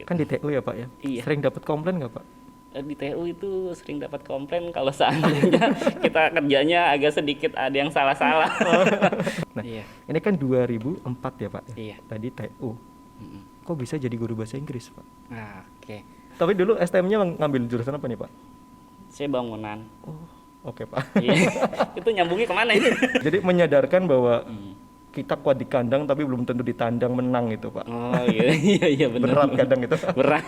gitu. Kan di TU ya Pak ya? Iya. Sering dapat komplain nggak Pak? Di TU itu sering dapat komplain kalau seandainya kita kerjanya agak sedikit ada yang salah-salah. Nah, Iya. ini kan 2004 ya Pak ya? Iya. Tadi TU. Mm-mm. Kok bisa jadi guru bahasa Inggris Pak? Nah, oke. Tapi dulu STM-nya ngambil jurusan apa nih Pak? Saya bangunan. Oh, oke Pak. Iya. Itu nyambungnya kemana ini? Jadi menyadarkan bahwa kita kuat di kandang tapi belum tentu di tandang menang itu Pak. Oh iya, iya, iya benar. Berat kadang itu. Berat.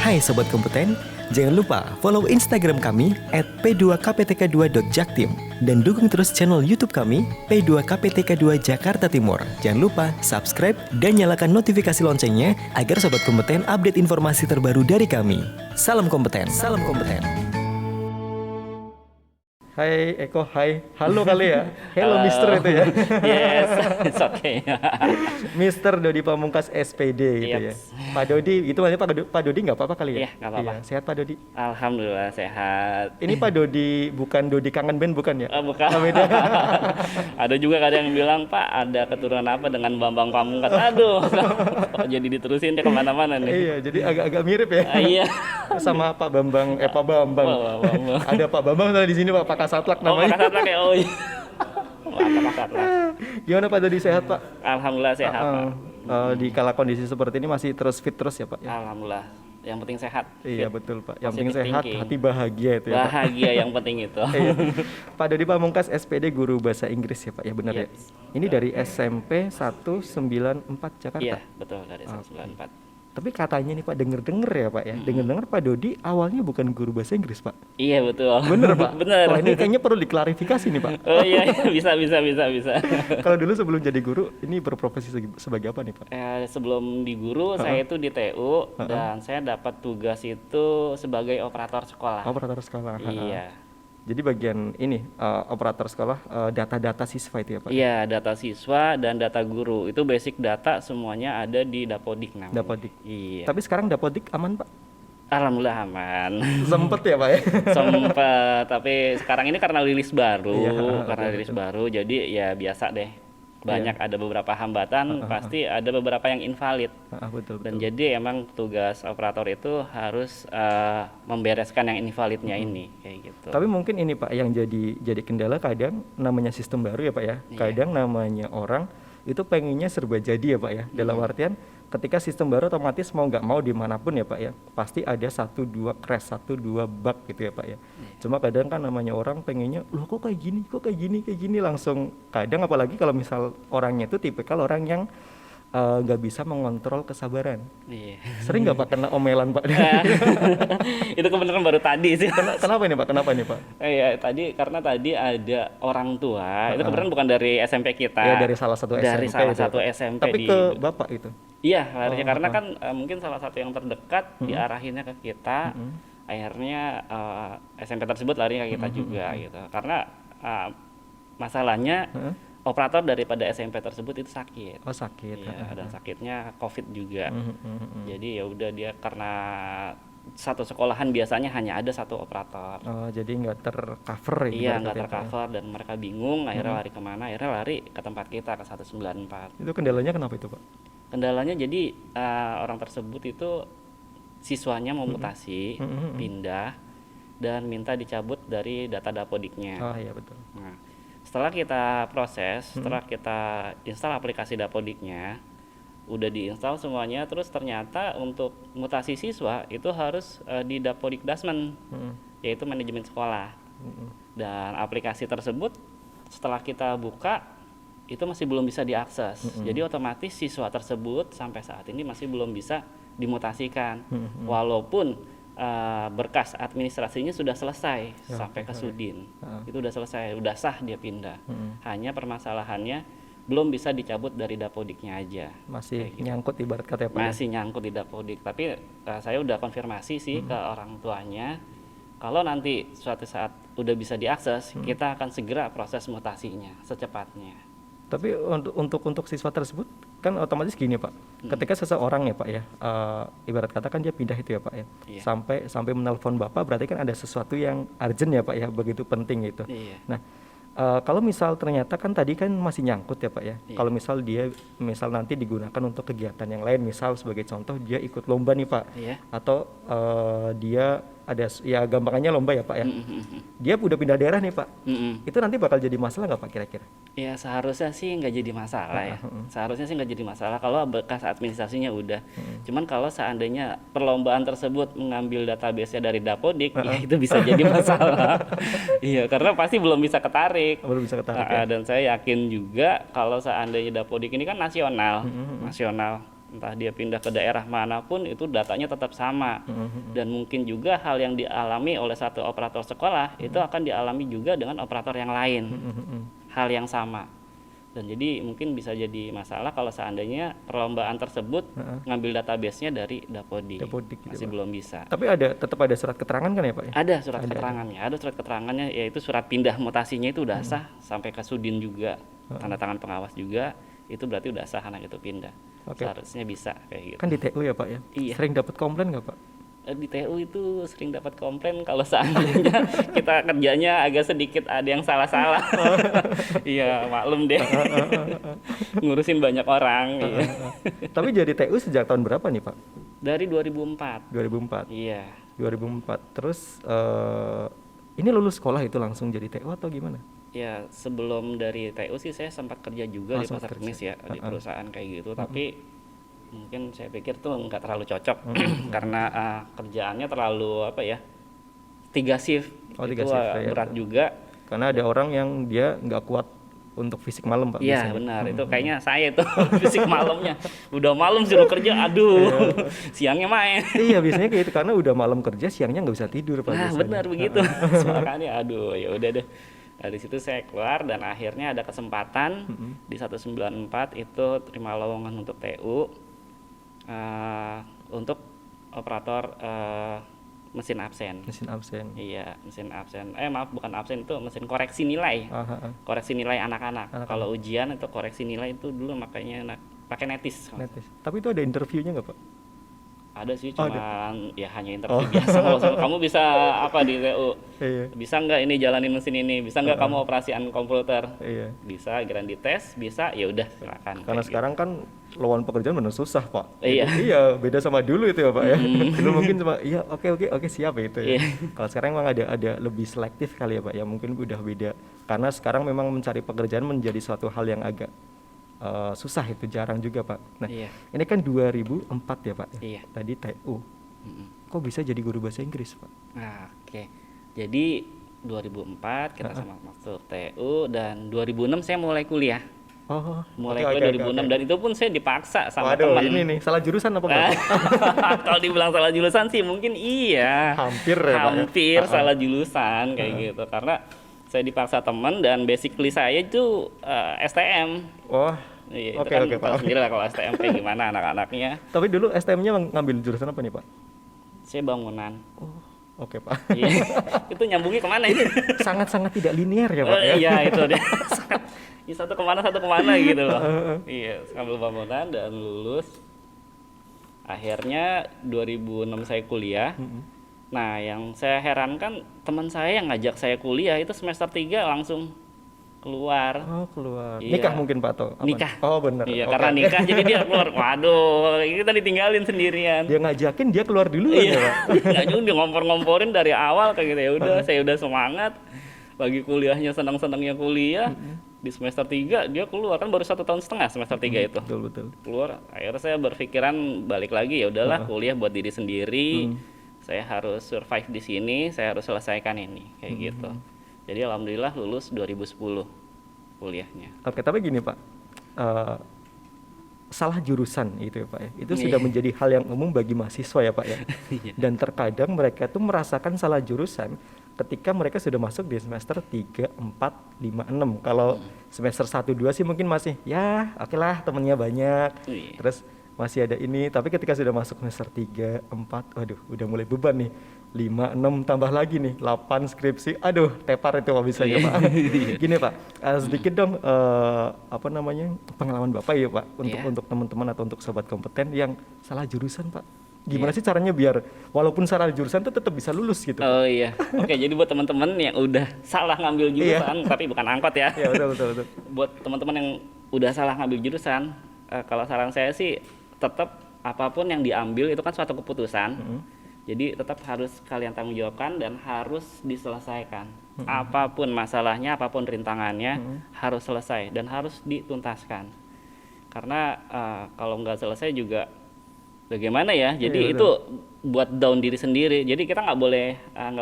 Hai Sobat Kompeten, jangan lupa follow Instagram kami @p2kptk2.jaktim dan dukung terus channel YouTube kami P2KPTK2 Jakarta Timur. Jangan lupa subscribe dan nyalakan notifikasi loncengnya agar Sobat Kompeten update informasi terbaru dari kami. Salam kompeten, salam kompeten. Hai Eko, hai. Halo kali ya. Hello Mister itu ya. Yes, it's okay. Mister Dodi Pamungkas SPD gitu ya. Yes. Pak Dodi, itu maksudnya Pak Dodi nggak apa-apa kali ya? Iya, nggak apa-apa. Sehat Pak Dodi? Alhamdulillah sehat. Ini Pak Dodi bukan Dodi kangen band bukan ya? Bukan. Oh, beda. Ada juga kadang yang bilang, Pak ada keturunan apa dengan Bambang Pamungkas. Aduh, kok jadi diterusin dia kemana-mana nih. Iya, jadi agak-agak mirip ya. Iya. Sama Pak Bambang, Pak Bambang. Pak Bambang. Ada Pak Bambang di sini Pak Kasatlak Oh, namanya. Pak Kasatlak ya. Oh iya. Pak Kasatlak. Gimana Pak Dodi, sehat Pak? Alhamdulillah sehat, Pak. Di kala kondisi seperti ini masih terus fit terus ya Pak ya? Alhamdulillah. Yang penting sehat. Iya Fit. betul Pak. Yang penting Positive sehat, thinking. hati bahagia itu ya Pak. Bahagia yang penting itu. Iya. Pak Dodi Pamungkas SPD guru bahasa Inggris ya Pak ya, benar ya? Yes. Ini dari SMP 194 Jakarta. Iya, betul dari 194. Tapi katanya nih Pak, denger-denger ya Pak ya, denger-denger Pak Dodi awalnya bukan guru bahasa Inggris Pak. Iya betul. Bener Pak? Bener. Wah, ini kayaknya perlu diklarifikasi nih Pak. Oh iya, bisa. Kalau dulu sebelum jadi guru, ini berprofesi sebagai apa nih Pak? Sebelum di guru, saya itu di TU dan saya dapat tugas itu sebagai operator sekolah. Operator sekolah. Iya. Jadi bagian ini operator sekolah, data-data siswa itu ya Pak? Iya, data siswa dan data guru. Itu basic data semuanya ada di Dapodik namanya. Dapodik. Iya. Tapi sekarang Dapodik aman Pak? Alhamdulillah aman. Sempet ya Pak ya? Sempet, tapi sekarang ini karena rilis baru, Iya, rilis baru, jadi ya biasa deh. Banyak ada beberapa hambatan, pasti ada beberapa yang invalid. Betul. Dan jadi emang tugas operator itu harus membereskan yang invalidnya ini, kayak gitu. Tapi mungkin ini Pak yang jadi kendala, kadang namanya sistem baru ya Pak ya. Iya. Kadang namanya orang itu pengennya serba jadi ya Pak ya. Dalam artian ketika sistem baru otomatis mau nggak mau dimanapun ya Pak ya, pasti ada 1-2 crash, 1-2 bug gitu ya Pak ya. Cuma kadang kan namanya orang pengennya, loh kok kayak gini, langsung kadang apalagi kalau misal orangnya itu tipikal orang yang nggak bisa mengontrol kesabaran. Iya. Sering nggak Pak kena omelan Pak? Itu kebenaran baru tadi sih. Kenapa ini Pak? Iya, karena tadi ada orang tua, itu kebenaran bukan dari SMP kita. Ya dari salah satu dari SMP. salah itu, satu Pak. SMP Tapi di ke Bapak itu. Iya, larinya karena kan mungkin salah satu yang terdekat diarahinnya ke kita. Akhirnya SMP tersebut larinya ke kita juga gitu. Karena masalahnya operator daripada SMP tersebut itu sakit. Oh sakit. Iya, dan sakitnya COVID juga. Jadi ya udah dia karena satu sekolahan biasanya hanya ada satu operator. Oh, jadi nggak tercover ya? Iya, nggak tercover dan mereka bingung. Akhirnya lari kemana? Akhirnya lari ke tempat kita ke 194. Itu kendalanya kenapa itu Pak? Kendalanya jadi orang tersebut itu siswanya mau mutasi, pindah dan minta dicabut dari data Dapodiknya. Oh iya betul. Nah, setelah kita proses, setelah kita install aplikasi Dapodiknya, udah diinstal semuanya, terus ternyata untuk mutasi siswa itu harus di Dapodik Dasmen, yaitu manajemen sekolah. Dan aplikasi tersebut setelah kita buka itu masih belum bisa diakses. Jadi otomatis siswa tersebut sampai saat ini masih belum bisa dimutasikan, walaupun berkas administrasinya sudah selesai sampai ke Sudin. Itu udah selesai, udah sah dia pindah. Hanya permasalahannya belum bisa dicabut dari Dapodiknya aja. Masih gitu. nyangkut ibarat kata ya Pak? Masih nyangkut di Dapodik. Tapi saya udah konfirmasi sih ke orang tuanya, kalau nanti suatu saat udah bisa diakses, kita akan segera proses mutasinya secepatnya. Tapi untuk siswa tersebut kan otomatis gini Pak, ketika seseorang ya Pak ya, ibarat kata kan dia pindah itu ya Pak ya, Iya. sampai menelpon Bapak berarti kan ada sesuatu yang urgent ya Pak ya, begitu penting gitu. Iya. Nah Kalau misal ternyata kan tadi kan masih nyangkut ya Pak ya. Iya. Kalau misal dia misal nanti digunakan untuk kegiatan yang lain, misal sebagai contoh dia ikut lomba nih Pak, Iya. atau dia ada ya gampangannya lomba ya Pak ya. Dia udah pindah daerah nih Pak. Itu nanti bakal jadi masalah nggak Pak kira-kira? Ya seharusnya sih nggak jadi masalah ya. Seharusnya sih nggak jadi masalah kalau bekas administrasinya udah. Cuman kalau seandainya perlombaan tersebut mengambil database-nya dari Dapodik, ya itu bisa jadi masalah. Iya, karena pasti belum bisa ketarik. Baru bisa ketarik ya. Dan saya yakin juga kalau seandainya Dapodik ini kan nasional, entah dia pindah ke daerah manapun itu datanya tetap sama. Dan mungkin juga hal yang dialami oleh satu operator sekolah itu akan dialami juga dengan operator yang lain. Hal yang sama. Dan jadi mungkin bisa jadi masalah kalau seandainya perlombaan tersebut ngambil database-nya dari Dapodik. Dapodik gitu, Masih Pak. belum bisa. Tapi tetap ada surat keterangan kan ya Pak ya? Ada surat keterangannya, yaitu surat pindah mutasinya itu udah sah sampai ke Sudin juga, tanda tangan pengawas juga, itu berarti udah sah anak itu pindah. Oke. Seharusnya bisa kayak gitu. Kan di TU ya Pak ya? Iya. Sering dapat komplain nggak Pak? Di TU itu sering dapat komplain kalau seandainya kita kerjanya agak sedikit ada yang salah-salah. Iya, maklum deh. Ngurusin banyak orang. Iya. Tapi jadi TU sejak tahun berapa nih Pak? Dari 2004. 2004. Iya. 2004. Terus ini lulus sekolah itu langsung jadi TU atau gimana? Ya, sebelum dari TU sih saya sempat kerja juga di sempat pasar kerja. kemis ya, di perusahaan kayak gitu. Tapi mungkin saya pikir tuh nggak terlalu cocok karena kerjaannya terlalu 3 shift. Oh, 3 itu shift, ya. berat juga. Karena ada orang yang dia nggak kuat untuk fisik malam Pak. Iya biasanya. benar, itu kayaknya saya tuh fisik malamnya. Udah malam suruh kerja, aduh, siangnya main. Iya biasanya kayak itu, karena udah malam kerja siangnya nggak bisa tidur Pak. Nah biasanya. benar begitu. Makanya aduh ya udah deh. Dari situ saya keluar dan akhirnya ada kesempatan di 194 itu terima lowongan untuk TU untuk operator mesin absen. Mesin absen. Iya, mesin absen. Maaf, bukan absen, itu mesin koreksi nilai. Koreksi nilai anak-anak. Kalau ujian itu koreksi nilai itu dulu makanya pakai netis. Netis. Tapi itu ada interviewnya nggak Pak? Ada sih, cuman ya hanya interview biasa. Kalau kamu bisa apa di TU? Iya. Bisa nggak ini jalanin mesin ini? Bisa nggak kamu operasian komputer? Iya. Bisa, kirain dites, bisa, ya udah silakan. Karena Kayak sekarang kan lowongan pekerjaan benar susah Pak. Iya. Iya, beda sama dulu itu ya Pak ya. Dulu mungkin cuma iya oke siap itu ya. Kalau sekarang memang ada lebih selektif kali ya Pak ya. Mungkin udah beda. Karena sekarang memang mencari pekerjaan menjadi suatu hal yang agak susah, itu jarang juga Pak. Nah, Iya. ini kan 2004 ya Pak. Iya. Tadi TU. Kok bisa jadi guru bahasa Inggris Pak? Nah, oke. Jadi 2004 kita sama masuk TU dan 2006 saya mulai kuliah. Oh, Mulai oke, kuliah oke, 2006 oke. dan itu pun saya dipaksa sama Waduh, teman. ini nih salah jurusan apa enggak? Kalau dibilang salah jurusan sih mungkin iya. Hampir ya, Pak, ya? Hampir salah jurusan kayak gitu. Karena saya dipaksa teman dan basically saya itu STM. Wah. Iya, Oke, itu kan oke, tahu Pak. sendiri lah kalau STM kayak gimana anak-anaknya. Tapi dulu STM-nya ngambil jurusan apa nih Pak? Saya bangunan. Oh, oke Pak. Iya. Itu nyambungnya kemana ini? Sangat-sangat tidak linear ya Pak ya? Iya itu dia. Ya, satu kemana gitu loh. Iya, ngambil bangunan dan lulus. Akhirnya 2006 saya kuliah. Nah, yang saya herankan teman saya yang ngajak saya kuliah itu semester 3 langsung keluar. Oh, keluar. Iya. Nikah mungkin Pak atau apa? Nikah. Oh, benar. Iya, Oke. karena nikah jadi dia keluar. Waduh, kita ditinggalin sendirian. Dia ngajakin, dia keluar dulu Iya. ya Pak. Nggak juga dia ngompor-ngomporin dari awal kayak gitu. Ya udah, saya udah semangat. Lagi kuliahnya senang-senangnya kuliah. Di semester 3 dia keluar, kan baru 1,5 tahun semester 3 itu. Betul. Keluar. Akhirnya saya berpikiran balik lagi, ya udahlah kuliah buat diri sendiri. Saya harus survive di sini, saya harus selesaikan ini kayak gitu. Jadi alhamdulillah lulus 2010 kuliahnya. Oke, tapi gini Pak. Salah jurusan itu ya Pak ya. Itu Iya. sudah menjadi hal yang umum bagi mahasiswa ya Pak ya. Iya. Dan terkadang mereka tuh merasakan salah jurusan ketika mereka sudah masuk di semester 3, 4, 5, 6. Kalau semester 1, 2 sih mungkin masih ya oke lah temennya banyak. Iya. Terus masih ada ini, tapi ketika sudah masuk semester 3, 4, waduh udah mulai beban nih. 5, 6 tambah lagi nih, 8 skripsi. Aduh, tepar itu Pak bisa ya Pak. Gini Pak, sedikit dong apa namanya? Pengalaman Bapak ya Pak untuk Iya. untuk teman-teman atau untuk sobat kompeten yang salah jurusan Pak. Gimana sih caranya biar walaupun salah jurusan tuh tetap bisa lulus gitu? Oh iya. Oke, jadi buat teman-teman yang udah salah ngambil jurusan, tapi bukan angkot ya. Iya, betul. Buat teman-teman yang udah salah ngambil jurusan, kalau saran saya sih tetap apapun yang diambil itu kan suatu keputusan. Jadi tetap harus kalian tanggung jawabkan dan harus diselesaikan. Apapun masalahnya, apapun rintangannya harus selesai dan harus dituntaskan. Karena kalau nggak selesai juga bagaimana ya? Jadi itu buat down diri sendiri. Jadi kita nggak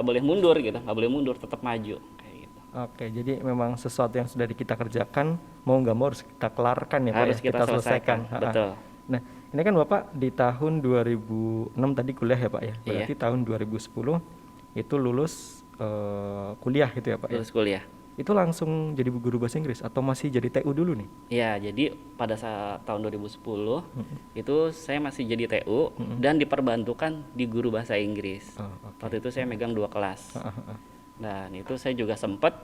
boleh mundur gitu, nggak boleh mundur, tetap maju kayak gitu. Oke, jadi memang sesuatu yang sudah kita kerjakan mau nggak mau harus kita kelarkan ya Pak, Harus kita selesaikan. Betul. Nah, ini kan Bapak di tahun 2006 tadi kuliah ya Pak ya? Berarti tahun 2010 itu lulus kuliah gitu ya Pak ya? Lulus kuliah. Itu langsung jadi guru bahasa Inggris atau masih jadi TU dulu nih? Ya, jadi pada saat tahun 2010 itu saya masih jadi TU dan diperbantukan di guru bahasa Inggris. Waktu itu saya megang 2 kelas. Dan itu saya juga sempat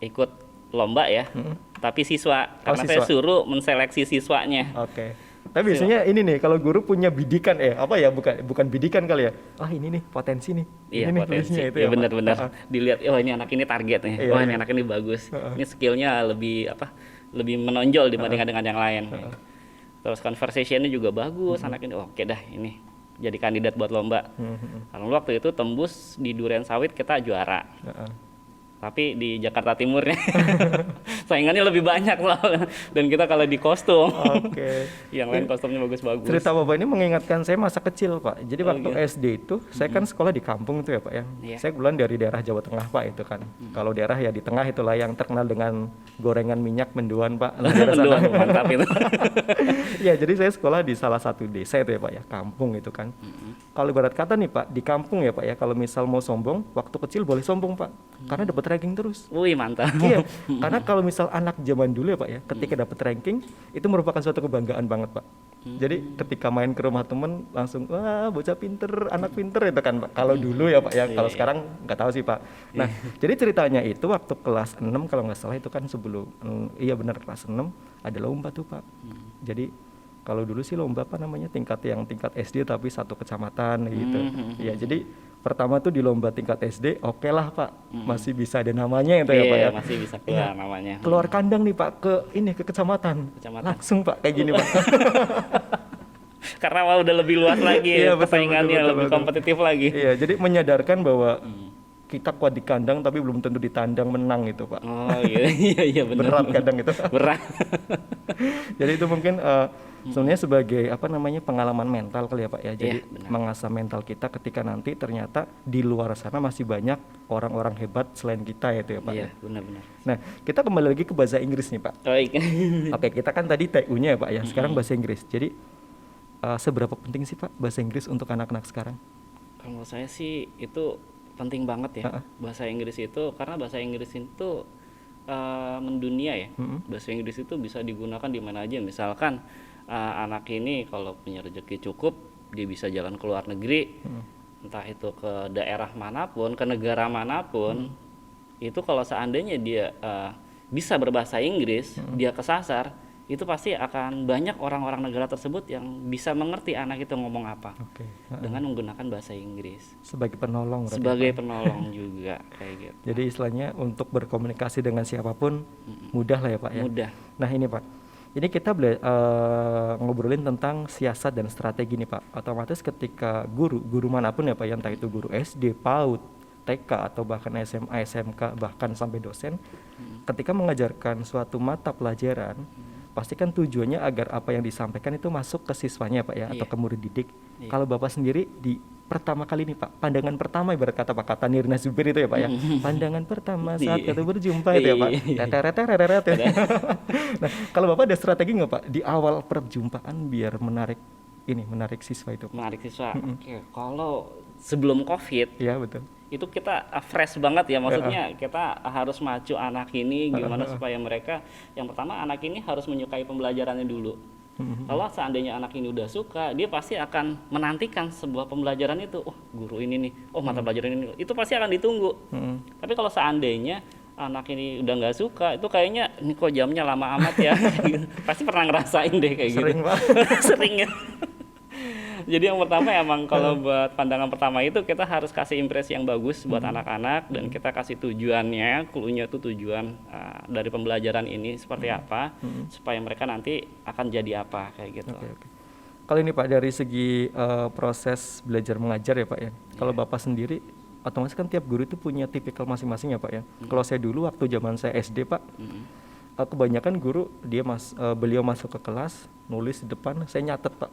ikut lomba ya, tapi siswa, karena saya suruh menseleksi siswanya. Oke. Tapi biasanya ini nih, kalau guru punya bidikan bukan bidikan kali ya. Ini nih potensi nih. Iya, ini potensi. Nih, itu ya benar-benar dilihat, oh ini anak ini target nih. Iya, ini anak ini bagus. Ini skillnya lebih menonjol dibandingkan dengan yang lain. Terus conversationnya juga bagus, anak ini oke dah ini jadi kandidat buat lomba. Lalu waktu itu tembus di Durian Sawit kita juara. Tapi di Jakarta Timurnya saingannya lebih banyak loh, dan kita kalah di kostum. Yang lain kostumnya bagus-bagus. Cerita Bapak ini mengingatkan saya masa kecil Pak. Jadi waktu SD itu saya kan sekolah di kampung itu ya Pak ya. Saya kebetulan dari daerah Jawa Tengah Pak itu kan. Kalau daerah ya di tengah itulah yang terkenal dengan gorengan minyak mendoan Pak. Mendoan mantap itu. Ya, jadi saya sekolah di salah satu desa itu ya Pak ya, kampung itu kan. Kalau ibarat kata nih Pak, di kampung ya Pak ya, kalau misal mau sombong, waktu kecil boleh sombong Pak. Karena dapat ranking terus. Wih, mantap. Iya, karena kalau misal anak zaman dulu ya Pak ya, ketika dapat ranking itu merupakan suatu kebanggaan banget Pak. Jadi ketika main ke rumah temen langsung wah bocah pinter, anak pinter itu kan Pak. Kalau dulu ya Pak ya, kalau sekarang nggak tahu sih Pak. Nah, jadi ceritanya itu waktu kelas 6 kalau nggak salah itu kan sebelum iya benar kelas 6 ada lomba tuh Pak. Jadi kalau dulu sih lomba apa namanya tingkat SD tapi satu kecamatan gitu. Ya jadi pertama tuh di lomba tingkat SD oke lah Pak, masih bisa ada namanya itu ya Pak ya. Masih bisa keluar namanya. Keluar kandang nih Pak ke kecamatan. Langsung Pak kayak gini Pak. Karena udah lebih luas lagi persaingannya, lebih kompetitif lagi. Iya, jadi menyadarkan bahwa kita kuat di kandang tapi belum tentu di tandang menang itu Pak. Oh iya benar. Berat kadang itu. Berat. Jadi itu mungkin sebenarnya sebagai pengalaman mental kali ya Pak ya. Jadi mengasah mental kita ketika nanti ternyata di luar sana masih banyak orang-orang hebat selain kita ya itu ya Pak. Iya, benar-benar. Nah, kita kembali lagi ke bahasa Inggris nih Pak. Oke, kita kan tadi TU-nya ya Pak ya. Sekarang bahasa Inggris. Jadi seberapa penting sih Pak bahasa Inggris untuk anak-anak sekarang? Kalau saya sih itu penting banget ya bahasa Inggris itu, karena bahasa Inggris itu mendunia ya. Bahasa Inggris itu bisa digunakan di mana aja. Misalkan anak ini kalau punya rezeki cukup dia bisa jalan ke luar negeri, entah itu ke daerah manapun, ke negara manapun. Itu kalau seandainya dia bisa berbahasa Inggris, dia kesasar, itu pasti akan banyak orang-orang negara tersebut yang bisa mengerti anak itu ngomong apa dengan menggunakan bahasa Inggris sebagai penolong. Sebagai penolong juga kayak gitu. Jadi istilahnya untuk berkomunikasi dengan siapapun mudah lah ya Pak ya. Mudah. Nah ini Pak, ini kita ngobrolin tentang siasat dan strategi nih Pak. Otomatis ketika guru manapun ya Pak, entah itu guru SD, PAUD, TK atau bahkan SMA, SMK, bahkan sampai dosen, ketika mengajarkan suatu mata pelajaran, pastikan tujuannya agar apa yang disampaikan itu masuk ke siswanya Pak ya, atau ke murid didik. Kalau Bapak sendiri di pertama kali nih Pak, pandangan pertama ibarat kata Pak kata Nirna Zubir itu ya Pak ya, pandangan pertama saat kita berjumpa itu ya Pak, teteret ya. Nah, kalau Bapak ada strategi nggak Pak di awal perjumpaan biar menarik siswa itu? Menarik siswa. Oke, kalau sebelum COVID, ya betul. Itu kita fresh banget ya, maksudnya kita harus maju anak ini gimana supaya mereka, yang pertama anak ini harus menyukai pembelajarannya dulu. Kalau seandainya anak ini udah suka, dia pasti akan menantikan sebuah pembelajaran itu. Oh guru ini nih, oh mata pelajaran ini, itu pasti akan ditunggu. Tapi kalau seandainya anak ini udah nggak suka, itu kayaknya ini kok jamnya lama amat ya. Pasti pernah ngerasain deh kayak Sering gitu. Pak. Sering ya. Jadi yang pertama emang kalau buat pandangan pertama itu kita harus kasih impresi yang bagus buat anak-anak dan kita kasih tujuannya, clue-nya tuh tujuan dari pembelajaran ini seperti apa supaya mereka nanti akan jadi apa kayak gitu. Oke. Kalau ini Pak dari segi proses belajar mengajar ya Pak ya. Kalau Bapak sendiri otomatis kan tiap guru itu punya tipikal masing-masing ya Pak ya. Kalau saya dulu waktu zaman saya SD Pak, kebanyakan guru beliau masuk ke kelas nulis di depan, saya nyatet Pak.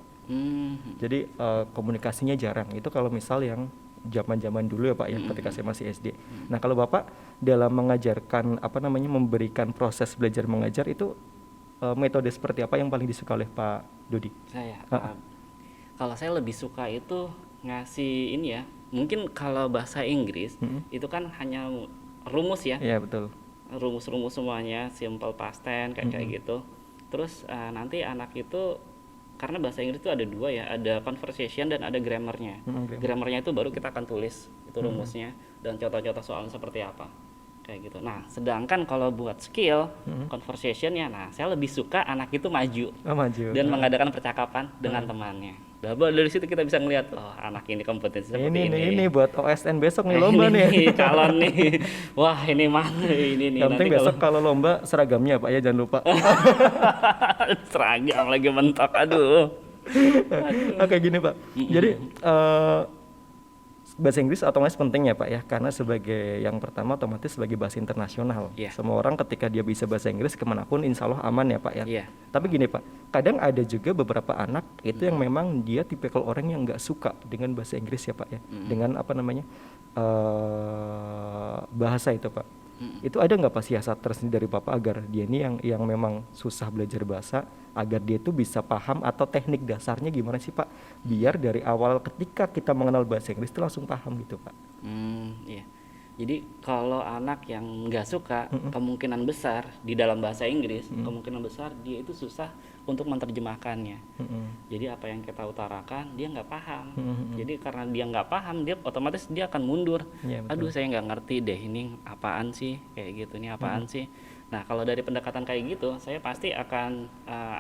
Jadi komunikasinya jarang. Itu kalau misal yang zaman-zaman dulu ya Pak ya, ketika saya masih SD. Nah kalau Bapak dalam mengajarkan memberikan proses belajar mengajar itu metode seperti apa yang paling disuka oleh Pak Dodi? Kalau saya lebih suka itu ngasih ini ya, mungkin kalau bahasa Inggris itu kan hanya rumus ya. Iya betul. Rumus-rumus semuanya, simple past tense kayak gitu. Terus nanti anak itu karena bahasa Inggris itu ada dua ya, ada conversation dan ada grammarnya. Grammarnya itu baru kita akan tulis itu rumusnya dan contoh-contoh soalnya seperti apa. Kayak gitu. Nah, sedangkan kalau buat skill conversationnya, nah saya lebih suka anak itu maju dan mengadakan percakapan dengan temannya. Dari situ kita bisa ngelihat, oh anak ini kompetensi seperti ini. Ini buat OSN besok nih lomba nih. Calon nih. Wah ini mana ini nih. Yang penting besok kalau lomba seragamnya Pak ya, jangan lupa. Seragam lagi mentok, aduh. Oke gini Pak. Jadi bahasa Inggris otomatis penting ya Pak ya, karena sebagai yang pertama otomatis sebagai bahasa internasional. Semua orang ketika dia bisa bahasa Inggris kemanapun insya Allah aman ya Pak ya. Tapi gini Pak, kadang ada juga beberapa anak itu yang memang dia tipikal orang yang nggak suka dengan bahasa Inggris ya Pak ya, dengan bahasa itu Pak. Itu ada nggak Pak siasat tersendiri dari Bapak agar dia ini yang memang susah belajar bahasa, agar dia itu bisa paham, atau teknik dasarnya gimana sih Pak biar dari awal ketika kita mengenal bahasa Inggris itu langsung paham gitu Pak? Iya. Jadi kalau anak yang nggak suka, kemungkinan besar di dalam bahasa Inggris, kemungkinan besar dia itu susah untuk menerjemahkannya. Jadi apa yang kita utarakan dia nggak paham. Jadi karena dia nggak paham, dia otomatis dia akan mundur. Aduh saya nggak ngerti deh ini apaan sih kayak gitu, ini apaan sih. Nah kalau dari pendekatan kayak gitu, saya pasti akan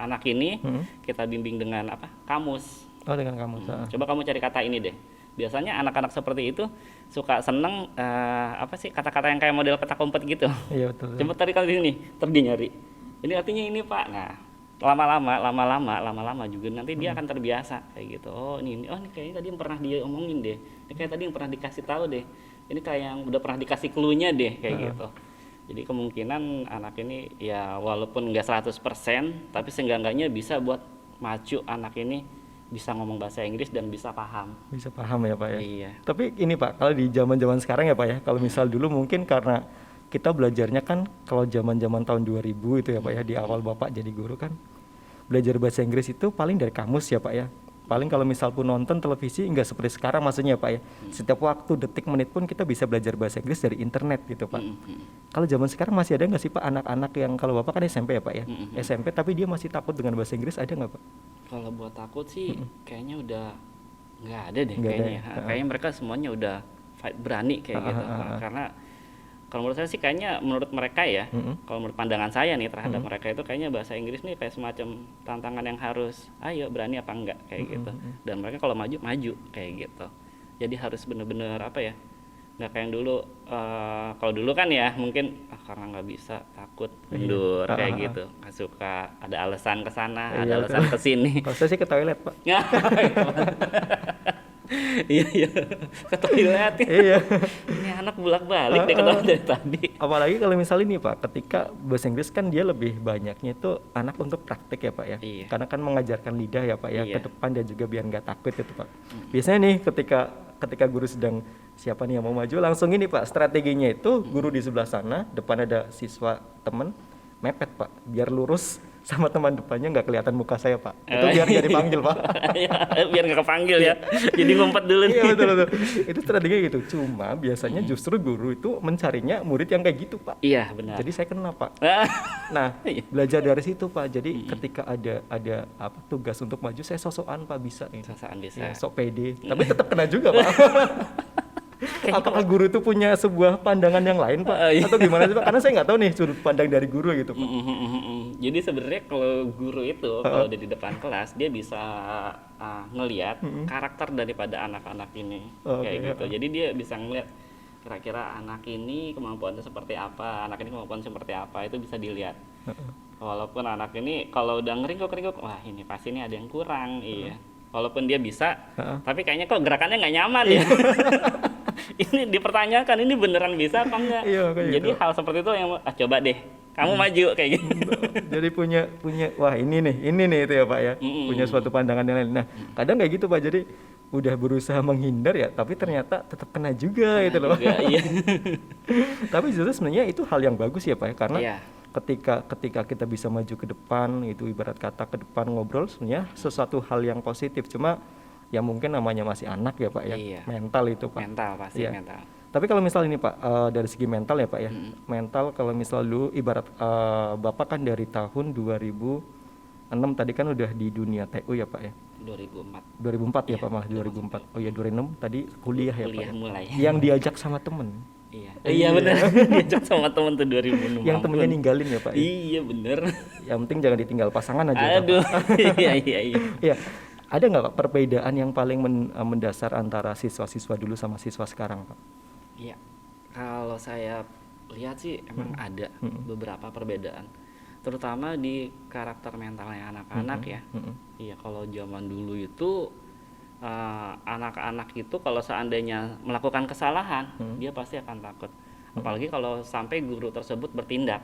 anak ini kita bimbing dengan kamus. Oh dengan kamus. Coba kamu cari kata ini deh. Biasanya anak-anak seperti itu suka seneng kata-kata yang kayak model petak umpet gitu. Iya betul. Coba tadi kan di sini, terus dia nyari. Ini artinya ini Pak. Nah, lama-lama juga nanti dia akan terbiasa kayak gitu. Oh ini kayaknya tadi yang pernah dia omongin deh. Ini kayak tadi yang pernah dikasih tahu deh. Ini kayak yang udah pernah dikasih clue-nya deh kayak gitu. Jadi kemungkinan anak ini ya walaupun nggak 100%, tapi seenggak-enggaknya bisa buat maju anak ini bisa ngomong bahasa Inggris dan bisa paham. Bisa paham ya Pak ya? Iya. Tapi ini Pak, kalau di zaman-zaman sekarang ya Pak ya, kalau misal dulu mungkin karena kita belajarnya kan kalau zaman-zaman tahun 2000 itu ya Pak ya, di awal Bapak jadi guru kan, belajar bahasa Inggris itu paling dari kamus ya Pak ya. Paling kalau misal pun nonton televisi nggak seperti sekarang maksudnya Pak ya. Setiap waktu, detik, menit pun kita bisa belajar bahasa Inggris dari internet gitu Pak. Kalau zaman sekarang masih ada nggak sih Pak anak-anak yang, kalau Bapak kan SMP ya Pak ya, SMP tapi dia masih takut dengan bahasa Inggris, ada nggak Pak? Kalau buat takut sih kayaknya udah nggak ada deh kayaknya. Kayaknya mereka semuanya udah berani kayak gitu. Karena kalau menurut saya sih kayaknya menurut mereka ya, kalau menurut pandangan saya nih terhadap mereka itu kayaknya bahasa Inggris nih kayak semacam tantangan yang harus ayo berani apa enggak kayak gitu. Dan mereka kalau maju kayak gitu. Jadi harus bener-bener nggak kayak yang dulu. Kalau dulu kan ya mungkin karena nggak bisa, takut, mundur kayak gitu, nggak suka, ada alasan ke sana, ada alasan ke sini. Kalau saya sih ke toilet Pak. Iya ke toilet. Iya. Ini anak bolak-balik deh ke toilet dari tadi. Apalagi kalau misalnya nih Pak, ketika bahasa Inggris kan dia lebih banyaknya itu anak untuk praktek ya Pak ya. Karena kan mengajarkan lidah ya Pak ya ke depan, dan juga biar nggak takut itu Pak. Biasanya nih ketika guru sedang siapa nih yang mau maju, langsung ini Pak, strateginya itu guru di sebelah sana, depan ada siswa temen, mepet Pak, biar lurus sama teman depannya nggak kelihatan muka saya Pak. Itu biar nggak dipanggil Pak. Biar nggak kepanggil ya. Jadi ngumpet dulu nih. Iya betul. Itu strateginya gitu. Cuma biasanya justru guru itu mencarinya murid yang kayak gitu Pak. Iya benar. Jadi saya kena Pak. Nah belajar dari situ Pak. Jadi ketika ada tugas untuk maju, saya sosokan Pak bisa nih. Sosokan bisa. Ya, sok pede. Tapi tetap kena juga Pak. Apakah guru itu punya sebuah pandangan yang lain Pak? Iya. Atau gimana sih Pak? Karena saya nggak tahu nih sudut pandang dari guru gitu Pak. Jadi sebenarnya kalau guru itu kalau udah di depan kelas dia bisa ngelihat karakter daripada anak-anak ini kayak Oke, gitu. Jadi dia bisa ngelihat kira-kira anak ini kemampuannya seperti apa, anak ini kemampuannya seperti apa, itu bisa dilihat. Walaupun anak ini kalau udah ngeringkuk-ringkuk, wah ini pasti ini ada yang kurang, iya. Walaupun dia bisa, tapi kayaknya kok gerakannya nggak nyaman ya. Ini dipertanyakan, ini beneran bisa apa enggak? Iya, kayak Jadi gitu. hal seperti itu yang coba deh, kamu maju kayak gitu. Jadi punya wah ini nih itu ya Pak ya. Punya suatu pandangan yang lain. Nah, kadang kayak gitu Pak. Jadi udah berusaha menghindar ya, tapi ternyata tetap kena juga gitu loh. Juga, iya. Tapi justru sebenarnya itu hal yang bagus ya Pak ya, karena Iya. ketika kita bisa maju ke depan, itu ibarat kata ke depan ngobrol, sebenarnya sesuatu hal yang positif. Cuma ya mungkin namanya masih anak ya Pak ya, Iya. mental itu Pak. Mental pasti Iya. mental. Tapi kalau misal ini Pak, dari segi mental ya Pak ya, mental kalau misal dulu ibarat Bapak kan dari tahun 2006 tadi kan udah di dunia TU ya Pak ya, 2004 2004 ya Iya, Pak malah 2004. Oh ya 2006 tadi kuliah ya Pak kuliah ya. mulai. Yang diajak sama temen, Iya. Iya benar. Diajak sama temen tuh 2006. yang temennya ninggalin ya Pak ya. Iya bener. Yang penting jangan ditinggal pasangan aja. Pak. Aduh. Iya iya iya. Iya. Ada nggak Pak perbedaan yang paling mendasar antara siswa-siswa dulu sama siswa sekarang Pak? Iya. Kalau saya lihat sih emang ada beberapa perbedaan. Terutama di karakter mentalnya anak-anak ya. Iya, kalau zaman dulu itu anak-anak itu kalau seandainya melakukan kesalahan, dia pasti akan takut. Apalagi kalau sampai guru tersebut bertindak.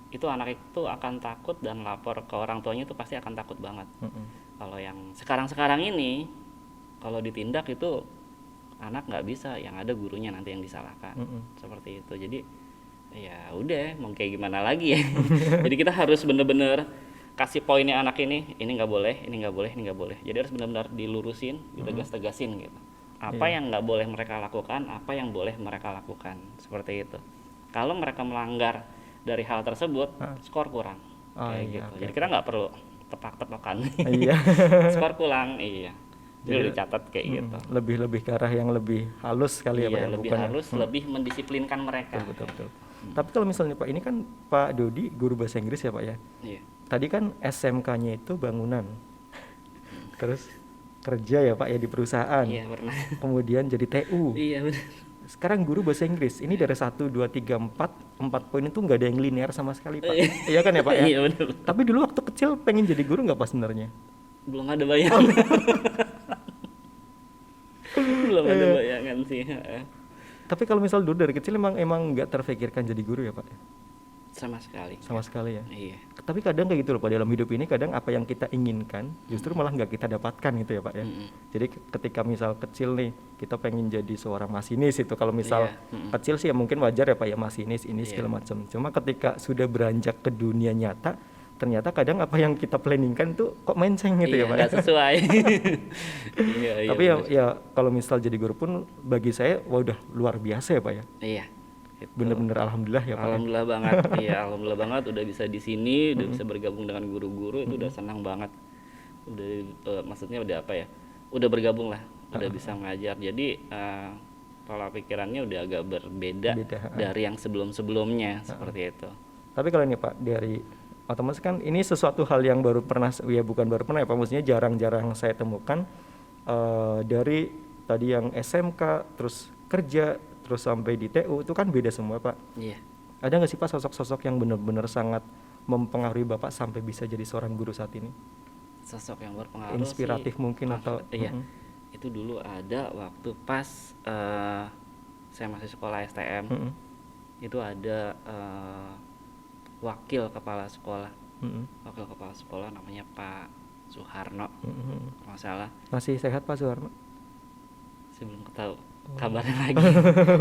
Itu anak itu akan takut dan lapor ke orang tuanya itu pasti akan takut banget. Kalau yang sekarang-sekarang ini, kalau ditindak itu anak nggak bisa, yang ada gurunya nanti yang disalahkan. Seperti itu. Jadi ya udah, mau kayak gimana lagi ya. Jadi kita harus bener-bener kasih poinnya anak ini nggak boleh, ini nggak boleh, ini nggak boleh. Jadi harus benar-benar dilurusin, ditegas-tegasin gitu. Apa yang nggak boleh mereka lakukan, apa yang boleh mereka lakukan, seperti itu. Kalau mereka melanggar dari hal tersebut, skor kurang, kayak iya, gitu. oke, Jadi kita nggak perlu tepak-tepakan. Iya. Skor kurang, iya. Jadi dicatat kayak gitu. Lebih ke arah yang lebih halus kali ya Pak Iya, ya, lebih bukan ya? halus, lebih mendisiplinkan mereka. Betul. Tapi kalau misalnya Pak, ini kan Pak Dodi guru bahasa Inggris ya Pak ya. Iya. Tadi kan SMK-nya itu bangunan. Terus kerja ya Pak ya di perusahaan. Iya, pernah. Kemudian jadi TU. Iya, benar. Sekarang guru bahasa Inggris. Ini dari 1 2 3 4 poin itu nggak ada yang linear sama sekali Pak. Iya kan ya Pak ya? Iya, benar. Tapi dulu waktu kecil pengen jadi guru nggak Pak sebenarnya? Belum ada bayangan. Belum ada bayangan sih. Tapi kalau misal dulu dari kecil emang nggak terfikirkan jadi guru ya Pak? Sama sekali. Sama sekali ya. Iya. Tapi kadang kayak gitu loh Pak, dalam hidup ini kadang apa yang kita inginkan justru malah nggak kita dapatkan gitu ya Pak ya. Jadi ketika misal kecil nih kita pengen jadi seorang masinis itu, kalau misal kecil sih ya mungkin wajar ya Pak ya, masinis ini segala macam. Cuma ketika sudah beranjak ke dunia nyata, ternyata kadang apa yang kita planningkan tuh kok melenceng gitu ya Pak. Nggak sesuai. Iya, iya, Tapi benar. ya kalau misal jadi guru pun bagi saya wah udah luar biasa ya Pak ya. Iya. Gitu. Bener-bener alhamdulillah ya Pak. Alhamdulillah banget. Iya, alhamdulillah banget udah bisa di sini, udah bisa bergabung dengan guru-guru, itu udah senang banget. Udah maksudnya udah apa ya? Udah bergabung lah, udah bisa ngajar. Jadi pola pikirannya udah agak berbeda dari yang sebelum-sebelumnya seperti itu. Tapi kalau ini Pak, dari otomatis kan ini sesuatu hal yang baru pernah, ya bukan baru pernah ya Pak, maksudnya jarang-jarang saya temukan dari tadi yang SMK, terus kerja, terus sampai di TU, itu kan beda semua Pak. Iya. Ada nggak sih Pak sosok-sosok yang benar-benar sangat mempengaruhi Bapak sampai bisa jadi seorang guru saat ini? Sosok yang berpengaruh Inspiratif sih, mungkin atau iya. Itu dulu ada waktu pas saya masih sekolah STM. Itu ada wakil kepala sekolah. Wakil kepala sekolah namanya Pak Suharno. Kalau nggak salah. Masih sehat Pak Suharno? Saya belum tahu kabarnya lagi.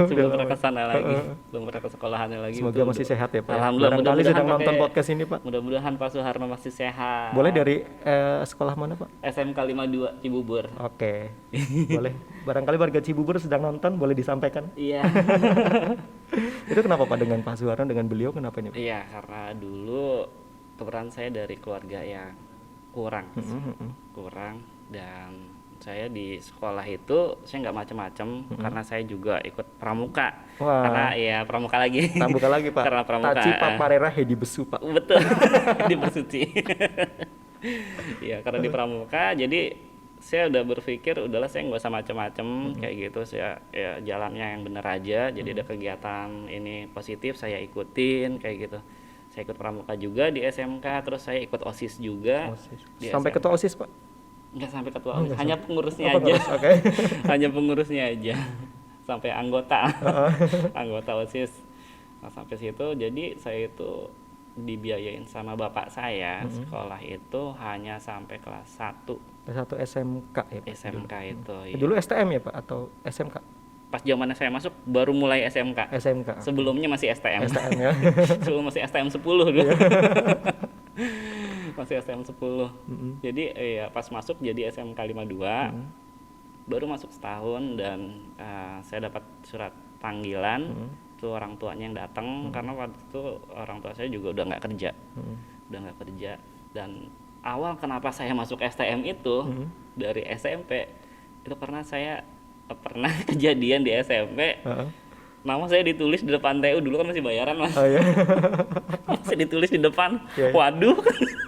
Sebelum pernah ke sana lagi, belum pernah ke sekolahannya lagi. Semoga masih sehat ya Pak. Alhamdulillah, Barangkali sedang mudah-mudahan nonton pakai- podcast ini Pak. Mudah-mudahan Pak Suharno masih sehat. Boleh dari sekolah mana Pak? SMK 52 Cibubur. Oke, boleh. Barangkali warga Cibubur sedang nonton, boleh disampaikan. Iya. Itu kenapa Pak dengan Pak Suharno, dengan beliau kenapa ini Pak? Iya, karena dulu kebetulan saya dari keluarga yang kurang dan Saya di sekolah itu saya nggak macam-macam karena saya juga ikut pramuka. Wah. Karena ya pramuka lagi. Pramuka lagi Pak. Karena pramuka. Taci paparera hedi besu Pak. Betul. Di Bersuci. Ya karena di pramuka jadi saya udah berpikir udahlah saya nggak usah macam-macam kayak gitu, saya ya jalannya yang bener aja. Jadi ada kegiatan ini positif saya ikutin kayak gitu. Saya ikut pramuka juga di SMK, terus saya ikut OSIS juga. OSIS. Di Sampai SMK. ketua OSIS Pak? Nggak sampai ketua Oh, OSIS, nggak hanya sampai. pengurusnya Oh, aja. pengurus, oke. Hanya pengurusnya aja. Sampai anggota. Anggota OSIS. Nah, sampai situ jadi saya itu dibiayain sama bapak saya. Sekolah itu hanya sampai kelas 1 Satu SMK ya Pak? SMK itu. Iya. Dulu STM ya Pak atau SMK? Pas zamannya saya masuk baru mulai SMK. SMK. Sebelumnya masih STM. STM ya. Sebelum masih STM 10 dulu. Masih STM 10. Jadi ya pas masuk jadi SMK 52. Baru masuk setahun dan saya dapat surat panggilan. Itu orang tuanya yang datang karena waktu itu orang tua saya juga udah nggak kerja. Udah nggak kerja. Dan awal kenapa saya masuk STM itu dari SMP itu karena saya pernah kejadian di SMP. Nama saya ditulis di depan TU, dulu kan masih bayaran Mas. Oh iya. Masih ditulis di depan. Iya. Waduh.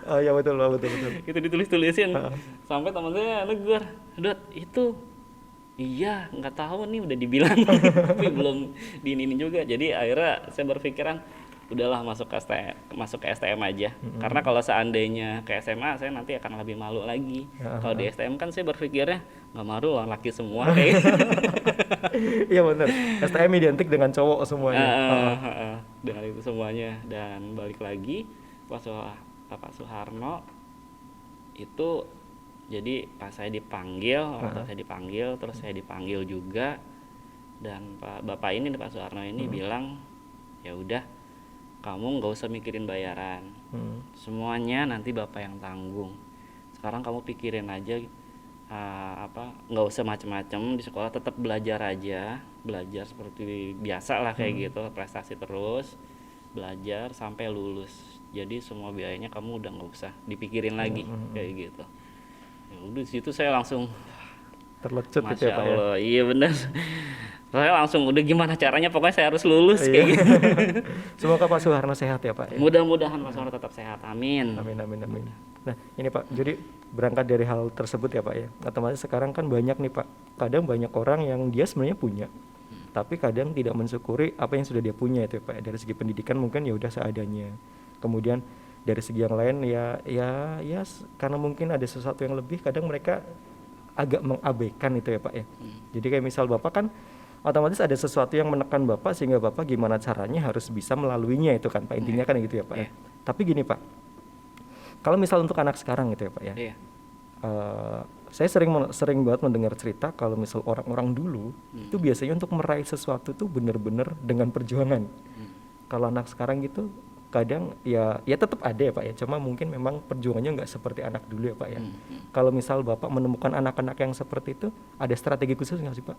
Oh iya betul betul. Itu ditulis-tulisin. Sampai teman saya negur, "Dot, itu iya, nggak tahu nih udah dibilang." Tapi belum diinin juga. Jadi akhirnya saya berpikiran udahlah masuk ke STM aja. Karena kalau seandainya ke SMA saya nanti akan lebih malu lagi. Kalau di STM kan saya berpikirnya nggak malu, orang laki semua kayak gitu. Iya benar. STM identik dengan cowok semuanya. Dengan itu semuanya. Dan balik lagi Pak Soeharno itu jadi pas saya dipanggil, orang tua saya dipanggil, terus saya dipanggil juga. Dan Bapak ini, Pak Soeharno ini bilang, ya udah kamu nggak usah mikirin bayaran, semuanya nanti Bapak yang tanggung. Sekarang kamu pikirin aja nggak usah macem-macem di sekolah, tetap belajar aja, belajar seperti biasa lah kayak gitu, prestasi terus, belajar sampai lulus. Jadi semua biayanya kamu udah nggak usah dipikirin lagi kayak gitu. Ya udah di situ saya langsung Terlecut gitu Masya ya Pak ya. Allah, iya benar. Saya langsung udah gimana caranya, pokoknya saya harus lulus Iya. kayak gitu. Semoga Pak Soeharno sehat ya Pak ya. Mudah-mudahan Mas Soeharno tetap sehat, amin. Amin. Nah ini Pak, jadi berangkat dari hal tersebut ya Pak ya, otomatis sekarang kan banyak nih Pak, kadang banyak orang yang dia sebenarnya punya, tapi kadang tidak mensyukuri apa yang sudah dia punya itu ya Pak. Dari segi pendidikan mungkin ya udah seadanya, kemudian dari segi yang lain ya karena mungkin ada sesuatu yang lebih, kadang mereka agak mengabaikan itu ya Pak ya. Jadi kayak misal Bapak kan otomatis ada sesuatu yang menekan Bapak sehingga Bapak gimana caranya harus bisa melaluinya itu kan Pak, intinya kan gitu ya Pak ya. Tapi gini Pak, kalau misal untuk anak sekarang gitu ya Pak ya, saya sering banget mendengar cerita kalau misal orang-orang dulu itu biasanya untuk meraih sesuatu tuh bener-bener dengan perjuangan. Kalau anak sekarang gitu kadang ya tetap ada ya Pak ya, cuma mungkin memang perjuangannya nggak seperti anak dulu ya Pak ya. Kalau misal Bapak menemukan anak-anak yang seperti itu, ada strategi khusus nggak sih Pak?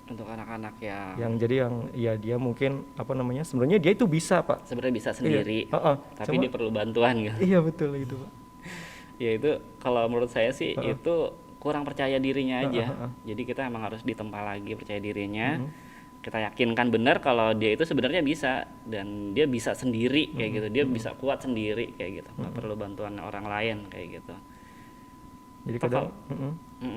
Untuk anak-anak Yang jadi yang ya dia mungkin sebenarnya dia itu bisa Pak. sebenarnya bisa sendiri, Iya. tapi dia perlu bantuan gitu. Iya betul itu Pak. Ya itu kalau menurut saya sih itu kurang percaya dirinya aja. Jadi kita emang harus ditempa lagi percaya dirinya. Kita yakinkan benar kalau dia itu sebenarnya bisa, dan dia bisa sendiri kayak gitu. Dia bisa kuat sendiri kayak gitu. Nggak perlu bantuan orang lain kayak gitu. Jadi Toh kadang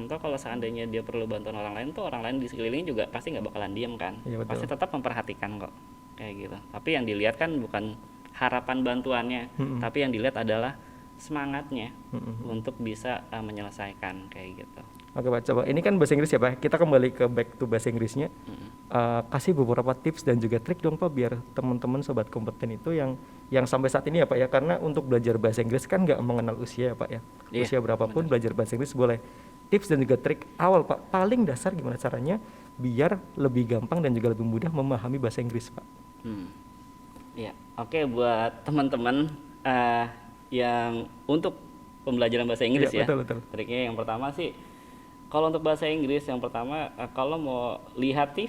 toh kalau seandainya dia perlu bantuan orang lain, tuh orang lain di sekelilingnya juga pasti nggak bakalan diem kan. Iya, betul. Pasti tetap memperhatikan kok kayak gitu. Tapi yang dilihat kan bukan harapan bantuannya, tapi yang dilihat adalah semangatnya untuk bisa menyelesaikan kayak gitu. Oke Pak, coba ini kan bahasa Inggris ya Pak, kita kembali ke back to bahasa Inggrisnya. Kasih beberapa tips dan juga trik dong Pak, biar teman-teman sobat kompeten itu yang sampai saat ini ya Pak ya, karena untuk belajar bahasa Inggris kan nggak mengenal usia ya Pak ya. Iya, Usia berapapun belajar bahasa Inggris boleh. Tips dan juga trik awal Pak, paling dasar gimana caranya biar lebih gampang dan juga lebih mudah memahami bahasa Inggris Pak. Ya, oke, buat teman-teman yang untuk pembelajaran bahasa Inggris Iya, ya. betul. Triknya yang pertama sih, kalau untuk bahasa Inggris yang pertama, kalau mau lihatlah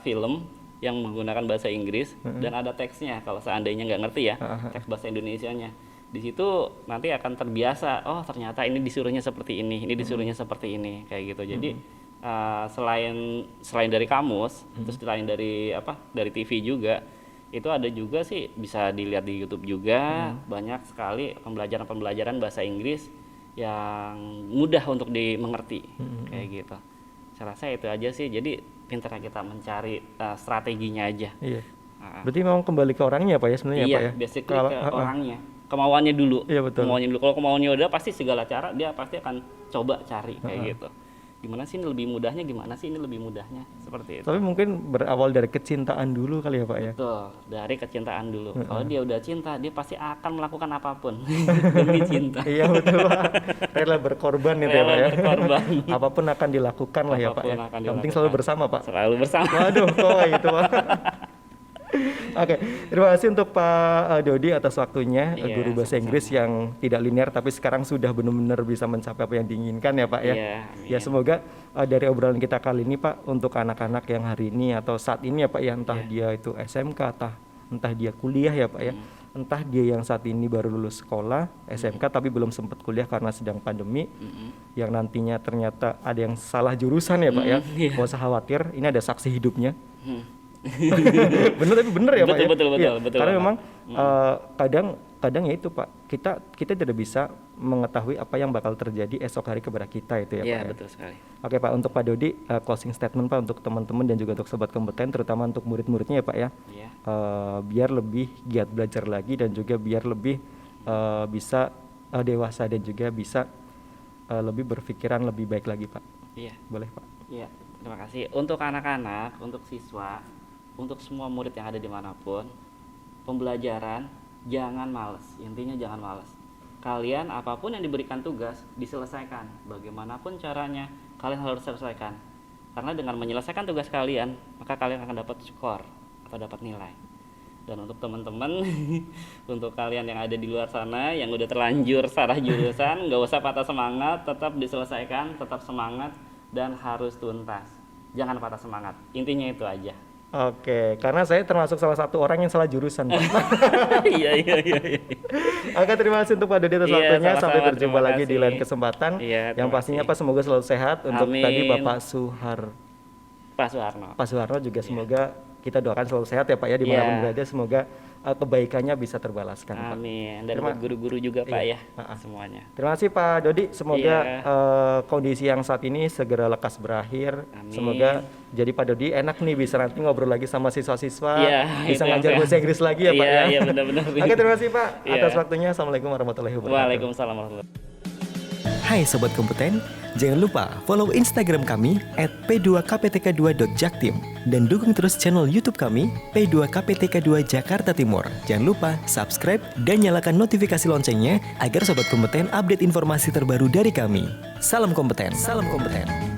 film yang menggunakan bahasa Inggris dan ada teksnya. Kalau seandainya nggak ngerti ya, teks bahasa Indonesianya, Di situ nanti akan terbiasa, oh ternyata ini disuruhnya seperti ini disuruhnya seperti ini, kayak gitu. Jadi selain dari kamus, terus selain dari dari TV juga, itu ada juga sih bisa dilihat di YouTube juga, banyak sekali pembelajaran bahasa Inggris yang mudah untuk dimengerti, kayak gitu. Saya rasa itu aja sih. Jadi pintarnya kita mencari strateginya aja. Iya. Berarti memang kembali ke orangnya Pak ya sebenarnya Iya, Pak ya. basically ke orangnya, kemauannya dulu. Iya, betul. Kemauannya dulu. Kalau kemauannya udah, pasti segala cara dia pasti akan coba cari kayak gitu. Gimana sih ini lebih mudahnya? Gimana sih ini lebih mudahnya? Seperti itu. Tapi mungkin berawal dari kecintaan dulu kali ya Pak ya. Betul, dari kecintaan dulu. Kalau dia udah cinta, dia pasti akan melakukan apapun demi cinta. Iya betul Pak. Rela berkorban itu ya Pak ya. Berkorban. Apapun akan dilakukan lah ya Pak ya. Apapun akan Yang penting dilakukan. selalu bersama Pak. Selalu bersama. Waduh, kok itu Pak. Oke, terima kasih untuk Pak Dodi atas waktunya, Iya, guru bahasa Inggris yang tidak linear tapi sekarang sudah benar-benar bisa mencapai apa yang diinginkan ya Pak ya. Iya, amin. Ya semoga dari obrolan kita kali ini Pak, untuk anak-anak yang hari ini atau saat ini ya Pak ya, entah dia itu SMK, entah dia kuliah ya Pak ya, entah dia yang saat ini baru lulus sekolah SMK tapi belum sempat kuliah karena sedang pandemi, yang nantinya ternyata ada yang salah jurusan ya Pak ya, nggak usah khawatir, ini ada saksi hidupnya. Bener tapi bener ya Pak ya. Betul, Iya, betul karena banget. memang kadang ya itu Pak, kita tidak bisa mengetahui apa yang bakal terjadi esok hari kepada kita itu ya Iya, Pak ya. betul sekali. Oke Pak, untuk Pak Dodi closing statement Pak untuk teman-teman dan juga untuk sobat kompeten, terutama untuk murid-muridnya ya Pak ya. Iya. Biar lebih giat belajar lagi dan juga biar lebih bisa dewasa dan juga bisa lebih berpikiran lebih baik lagi Pak. Iya. Boleh Pak? Iya, terima kasih. Untuk anak-anak, untuk siswa, untuk semua murid yang ada dimanapun, pembelajaran jangan males. Intinya jangan males. Kalian apapun yang diberikan tugas diselesaikan. Bagaimanapun caranya, kalian harus selesaikan. Karena dengan menyelesaikan tugas kalian, maka kalian akan dapat skor atau dapat nilai. Dan untuk teman-teman, untuk kalian yang ada di luar sana yang udah terlanjur salah jurusan, nggak usah patah semangat, tetap diselesaikan, tetap semangat dan harus tuntas. Jangan patah semangat. Intinya itu aja. Oke, karena saya termasuk salah satu orang yang salah jurusan Pak. Iya. Oke, terima kasih untuk Pak Dodi atas Iya, waktunya. Sampai sama-sama, berjumpa terima lagi di kasih. lain kesempatan. Iya, Yang terima pastinya kasih. Pak semoga selalu sehat. Untuk Amin. tadi Bapak Pak Soeharno. Pak Soeharno juga semoga kita doakan selalu sehat ya Pak ya dimanapun Iya. berada. Semoga kebaikannya bisa terbalaskan Pak. Amin. Dan Terima- buat guru-guru juga Pak Iya. ya, semuanya. Terima kasih Pak Dodi. Semoga Iya. kondisi yang saat ini segera lekas berakhir. Amin. Semoga jadi Pak Dodi enak nih bisa nanti ngobrol lagi sama siswa-siswa, Iya, bisa itu ngajar yang bahasa Inggris lagi ya Pak Iya, ya. iya, benar-benar. Oke, terima kasih Pak Iya. atas waktunya. Assalamualaikum warahmatullahi wabarakatuh. Waalaikumsalam warahmatullahi wabarakatuh. Hai Sobat Kompeten, jangan lupa follow Instagram kami @p2kptk2.jaktim dan dukung terus channel YouTube kami P2KPTK2 Jakarta Timur. Jangan lupa subscribe dan nyalakan notifikasi loncengnya agar Sobat Kompeten update informasi terbaru dari kami. Salam kompeten. Salam kompeten.